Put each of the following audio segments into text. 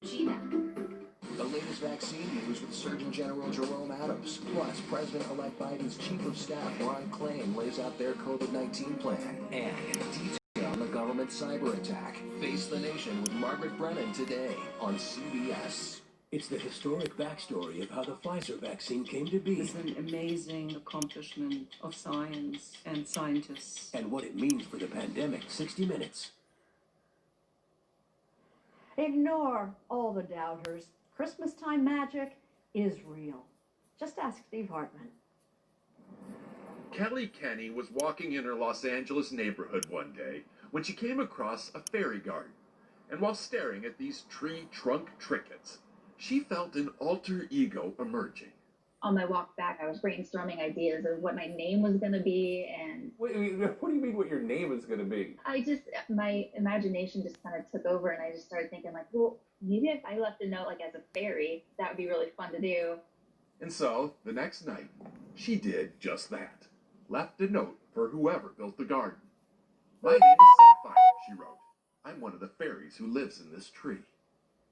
The latest vaccine news with Surgeon General Jerome Adams. Plus, President-elect Biden's chief of staff, Ron Klain, lays out their COVID-19 plan. And detail on the government cyber attack. Face the Nation with Margaret Brennan today on CBS. It's the historic backstory of how the Pfizer vaccine came to be. It's an amazing accomplishment of science and scientists. And what it means for the pandemic. 60 Minutes. Ignore all the doubters. Christmas time magic is real. Just ask Steve Hartman. Kelly Kenny was walking in her Los Angeles neighborhood one day when she came across a fairy garden. And while staring at these tree trunk trinkets, she felt an alter ego emerging. On my walk back, I was brainstorming ideas of what my name was going to be, and what do you mean what your name is going to be? My imagination just kind of took over, and I just started thinking like, well, maybe if I left a note like as a fairy, that would be really fun to do. And so, the next night, she did just that. Left a note for whoever built the garden. My name is Sapphire, she wrote. I'm one of the fairies who lives in this tree.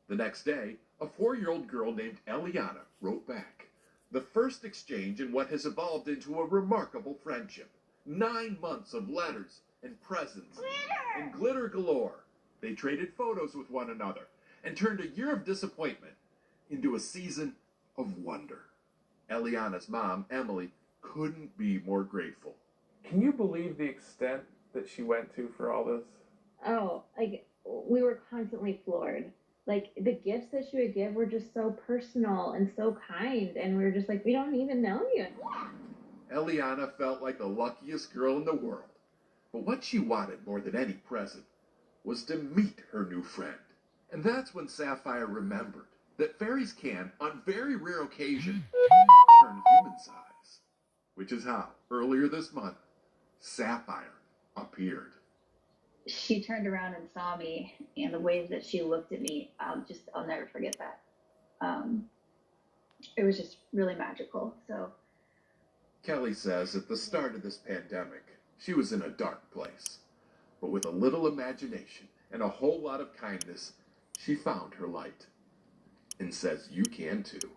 The next day, a 4-year-old girl named Eliana wrote back. The first exchange in what has evolved into a remarkable friendship. 9 months of letters and presents and glitter galore. They traded photos with one another and turned a year of disappointment into a season of wonder. Eliana's mom, Emily, couldn't be more grateful. Can you believe the extent that she went to for all this? Oh, like, we were constantly floored. Like, the gifts that she would give were just so personal and so kind, and we were just like, we don't even know you. Eliana felt like the luckiest girl in the world. But what she wanted more than any present was to meet her new friend. And that's when Sapphire remembered that fairies can, on very rare occasion, turn human size. Which is how, earlier this month, Sapphire appeared. She turned around and saw me, and the way that she looked at me, I'll never forget that. It was just really magical. So Kelly says at the start of this pandemic, she was in a dark place. But with a little imagination and a whole lot of kindness, she found her light. And says you can too.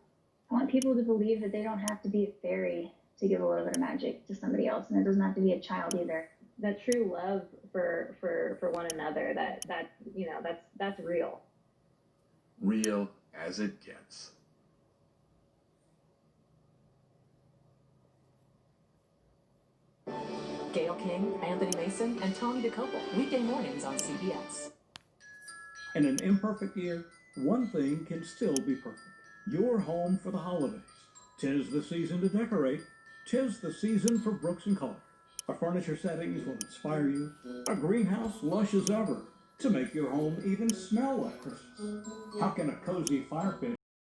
I want people to believe that they don't have to be a fairy to give a little bit of magic to somebody else, and it doesn't have to be a child either. That true love for one another, that's real. Real as it gets. Gail King, Anthony Mason, and Tommy DeCoppel. Weekday mornings on CBS. In an imperfect year, one thing can still be perfect. Your home for the holidays. 'Tis the season to decorate. 'Tis the season for Brooks & Clark. Our furniture settings will inspire you. A greenhouse lush as ever to make your home even smell like Christmas. How can a cozy fire pit